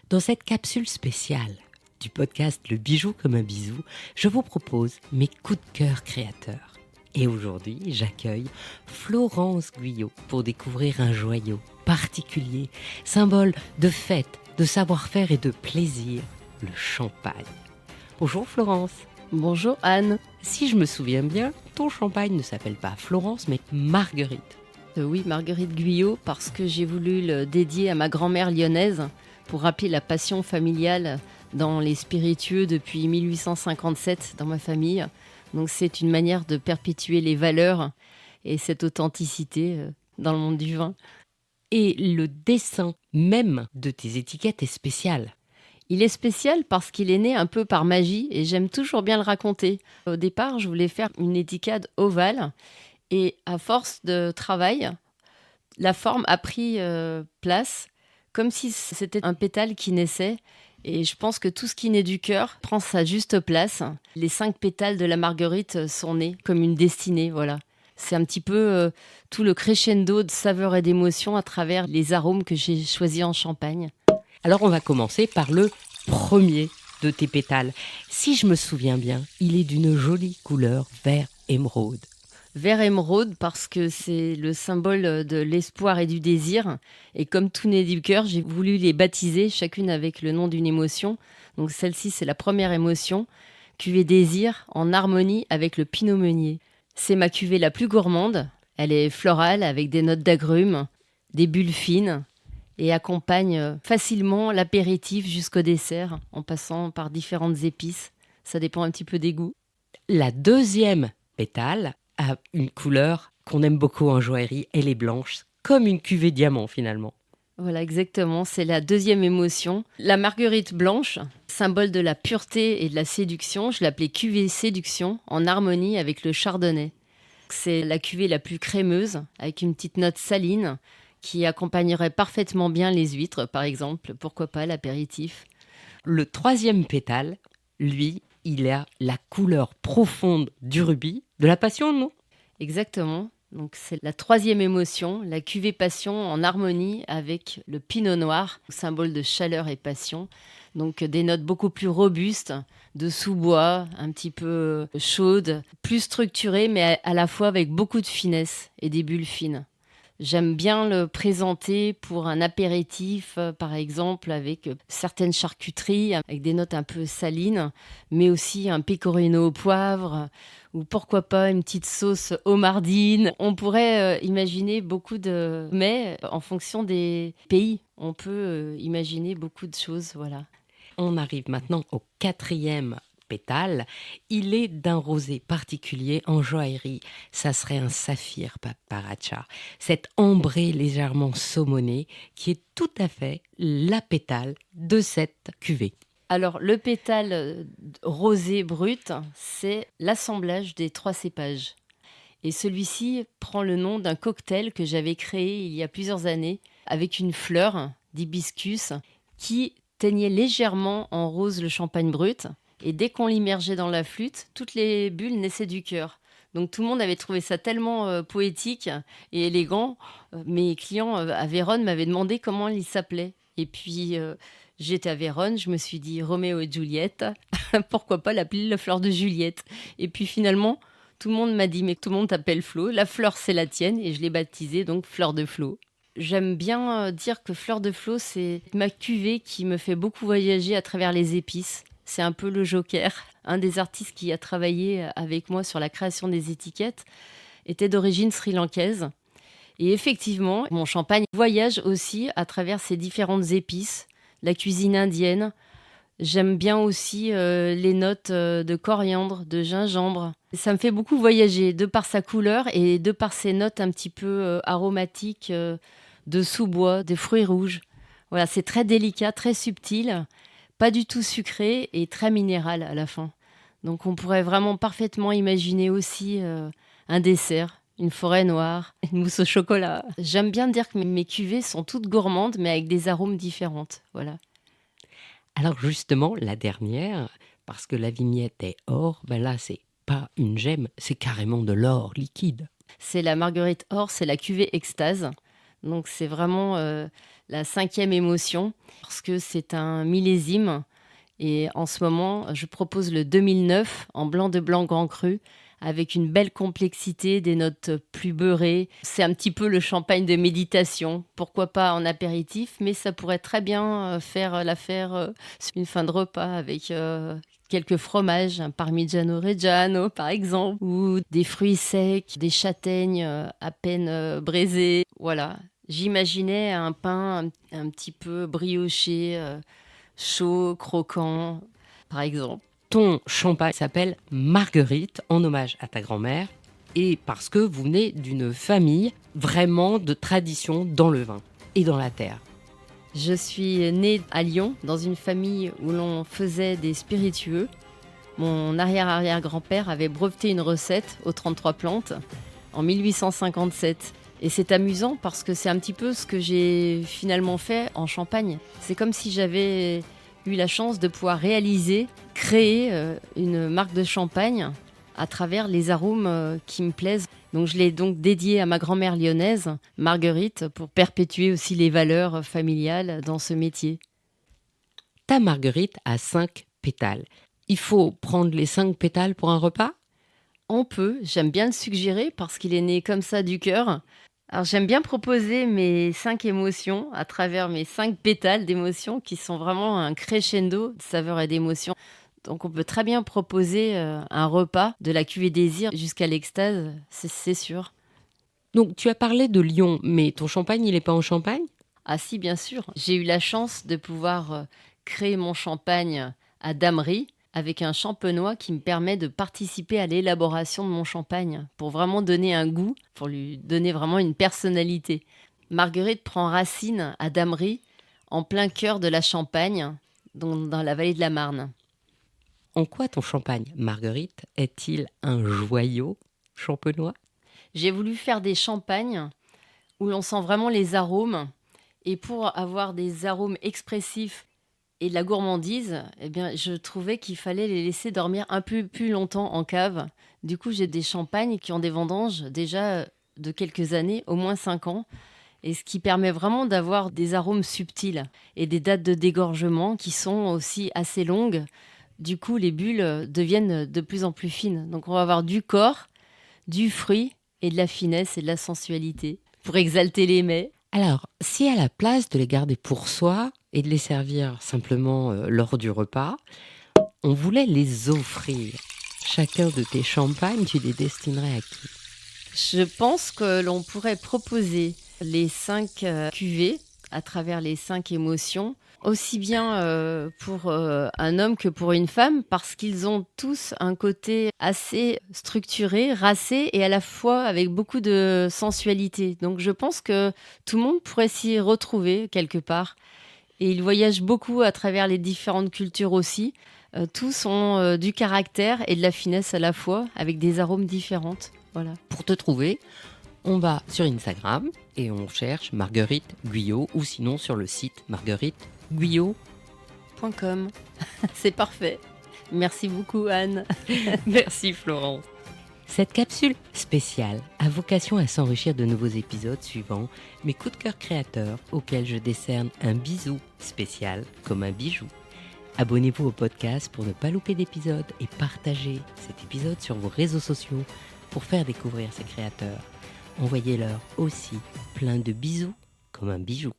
Dans cette capsule spéciale du podcast Le bijou comme un bisou, je vous propose mes coups de cœur créateurs. Et aujourd'hui, j'accueille Florence Guyot pour découvrir un joyau particulier, symbole de fête, de savoir-faire et de plaisir, le champagne. Bonjour Florence. Bonjour Anne. Si je me souviens bien, ton champagne ne s'appelle pas Florence mais Marguerite. Oui, Marguerite Guyot, parce que j'ai voulu le dédier à ma grand-mère lyonnaise pour rappeler la passion familiale dans les spiritueux depuis 1857 dans ma famille. Donc c'est une manière de perpétuer les valeurs et cette authenticité dans le monde du vin. Et le dessin même de tes étiquettes est spécial. Il est spécial parce qu'il est né un peu par magie et j'aime toujours bien le raconter. Au départ, je voulais faire une étiquette ovale et à force de travail, la forme a pris place comme si c'était un pétale qui naissait. Et je pense que tout ce qui naît du cœur prend sa juste place. Les 5 pétales de la marguerite sont nés comme une destinée, voilà. C'est un petit peu tout le crescendo de saveurs et d'émotions à travers les arômes que j'ai choisis en Champagne. Alors on va commencer par le premier de tes pétales. Si je me souviens bien, il est d'une jolie couleur vert émeraude. Vert émeraude parce que c'est le symbole de l'espoir et du désir. Et comme tout naît du cœur, j'ai voulu les baptiser, chacune avec le nom d'une émotion. Donc celle-ci, c'est la première émotion. Cuvée désir en harmonie avec le pinot meunier. C'est ma cuvée la plus gourmande. Elle est florale avec des notes d'agrumes, des bulles fines et accompagne facilement l'apéritif jusqu'au dessert en passant par différentes épices. Ça dépend un petit peu des goûts. La deuxième pétale a une couleur qu'on aime beaucoup en joaillerie. Elle est blanche, comme une cuvée diamant finalement. Voilà, exactement. C'est la deuxième émotion. La marguerite blanche, symbole de la pureté et de la séduction, je l'appelais cuvée séduction, en harmonie avec le chardonnay. C'est la cuvée la plus crémeuse, avec une petite note saline, qui accompagnerait parfaitement bien les huîtres, par exemple. Pourquoi pas l'apéritif. Le troisième pétale, lui, il a la couleur profonde du rubis, de la passion, non ? Exactement. Donc c'est la troisième émotion, la cuvée passion en harmonie avec le pinot noir, symbole de chaleur et passion. Donc des notes beaucoup plus robustes, de sous-bois, un petit peu chaudes, plus structurées, mais à la fois avec beaucoup de finesse et des bulles fines. J'aime bien le présenter pour un apéritif, par exemple, avec certaines charcuteries, avec des notes un peu salines, mais aussi un pecorino au poivre, ou pourquoi pas une petite sauce homardine. On pourrait imaginer beaucoup de mets en fonction des pays. On peut imaginer beaucoup de choses, voilà. On arrive maintenant au quatrième pétale. Il est d'un rosé particulier en joaillerie. Ça serait un saphir paparacha. Cet ambré légèrement saumoné qui est tout à fait la pétale de cette cuvée. Alors, le pétale rosé brut, c'est l'assemblage des 3 cépages. Et celui-ci prend le nom d'un cocktail que j'avais créé il y a plusieurs années avec une fleur d'hibiscus qui teignait légèrement en rose le champagne brut. Et dès qu'on l'immergeait dans la flûte, toutes les bulles naissaient du cœur. Donc tout le monde avait trouvé ça tellement poétique et élégant. Mes clients à Vérone m'avaient demandé comment il s'appelait. Et puis j'étais à Vérone, je me suis dit Roméo et Juliette, pourquoi pas l'appeler la fleur de Juliette. Et puis finalement, tout le monde m'a dit mais tout le monde t'appelle Flo, la fleur c'est la tienne et je l'ai baptisée donc Fleur de Flo. J'aime bien dire que Fleur de Flo, c'est ma cuvée qui me fait beaucoup voyager à travers les épices. C'est un peu le joker. Un des artistes qui a travaillé avec moi sur la création des étiquettes était d'origine sri-lankaise. Et effectivement, mon champagne voyage aussi à travers ces différentes épices. La cuisine indienne. J'aime bien aussi les notes de coriandre, de gingembre. Ça me fait beaucoup voyager de par sa couleur et de par ses notes un petit peu aromatiques de sous-bois, de fruits rouges. Voilà, c'est très délicat, très subtil, pas du tout sucré et très minéral à la fin. Donc on pourrait vraiment parfaitement imaginer aussi un dessert, une forêt noire, une mousse au chocolat. J'aime bien dire que mes cuvées sont toutes gourmandes mais avec des arômes différentes. Voilà. Alors justement, la dernière, parce que la vignette est or, ben là c'est pas une gemme, c'est carrément de l'or liquide. C'est la Marguerite Or, c'est la cuvée extase. Donc c'est vraiment la 5e émotion, parce que c'est un millésime. Et en ce moment, je propose le 2009 en blanc de blanc grand cru, avec une belle complexité, des notes plus beurrées. C'est un petit peu le champagne de méditation. Pourquoi pas en apéritif, mais ça pourrait très bien faire l'affaire sur une fin de repas avec quelques fromages, un Parmigiano Reggiano par exemple, ou des fruits secs, des châtaignes à peine braisées. Voilà, j'imaginais un pain un petit peu brioché, chaud, croquant, par exemple. Ton champagne s'appelle Marguerite, en hommage à ta grand-mère, et parce que vous venez d'une famille vraiment de tradition dans le vin et dans la terre. Je suis née à Lyon, dans une famille où l'on faisait des spiritueux. Mon arrière-arrière-grand-père avait breveté une recette aux 33 plantes en 1857. Et c'est amusant parce que c'est un petit peu ce que j'ai finalement fait en Champagne. C'est comme si j'avais eu la chance de pouvoir créer une marque de champagne à travers les arômes qui me plaisent. Donc je l'ai donc dédié à ma grand-mère lyonnaise, Marguerite, pour perpétuer aussi les valeurs familiales dans ce métier. Ta Marguerite a 5 pétales. Il faut prendre les 5 pétales pour un repas ? On peut, j'aime bien le suggérer parce qu'il est né comme ça du cœur. Alors j'aime bien proposer mes 5 émotions à travers mes 5 pétales d'émotions qui sont vraiment un crescendo de saveurs et d'émotions. Donc on peut très bien proposer un repas de la cuvée désir jusqu'à l'extase, c'est sûr. Donc tu as parlé de Lyon, mais ton champagne, il n'est pas en Champagne ? Ah si, bien sûr. J'ai eu la chance de pouvoir créer mon champagne à Damery avec un champenois qui me permet de participer à l'élaboration de mon champagne pour vraiment donner un goût, pour lui donner vraiment une personnalité. Marguerite prend racine à Damery, en plein cœur de la Champagne, dans la vallée de la Marne. En quoi ton champagne, Marguerite, est-il un joyau champenois ? J'ai voulu faire des champagnes où l'on sent vraiment les arômes. Et pour avoir des arômes expressifs et de la gourmandise, eh bien, je trouvais qu'il fallait les laisser dormir un peu plus longtemps en cave. Du coup, j'ai des champagnes qui ont des vendanges déjà de quelques années, au moins 5 ans. Et ce qui permet vraiment d'avoir des arômes subtils et des dates de dégorgement qui sont aussi assez longues. Du coup, les bulles deviennent de plus en plus fines. Donc, on va avoir du corps, du fruit et de la finesse et de la sensualité pour exalter les mets. Alors, si à la place de les garder pour soi et de les servir simplement lors du repas, on voulait les offrir, chacun de tes champagnes, tu les destinerais à qui ? Je pense que l'on pourrait proposer les 5 cuvées à travers les 5 émotions, aussi bien pour un homme que pour une femme, parce qu'ils ont tous un côté assez structuré, racé et à la fois avec beaucoup de sensualité. Donc je pense que tout le monde pourrait s'y retrouver quelque part. Et ils voyagent beaucoup à travers les différentes cultures aussi. Tous ont du caractère et de la finesse à la fois, avec des arômes différents. Voilà. Pour te trouver, on va sur Instagram et on cherche Marguerite Guyot ou sinon sur le site margueriteguyot.com. C'est parfait. Merci beaucoup, Anne. Merci, Florence. Cette capsule spéciale a vocation à s'enrichir de nouveaux épisodes suivant mes coups de cœur créateurs auxquels je décerne un bisou spécial comme un bijou. Abonnez-vous au podcast pour ne pas louper d'épisodes et partagez cet épisode sur vos réseaux sociaux pour faire découvrir ces créateurs. Envoyez-leur aussi plein de bisous comme un bijou.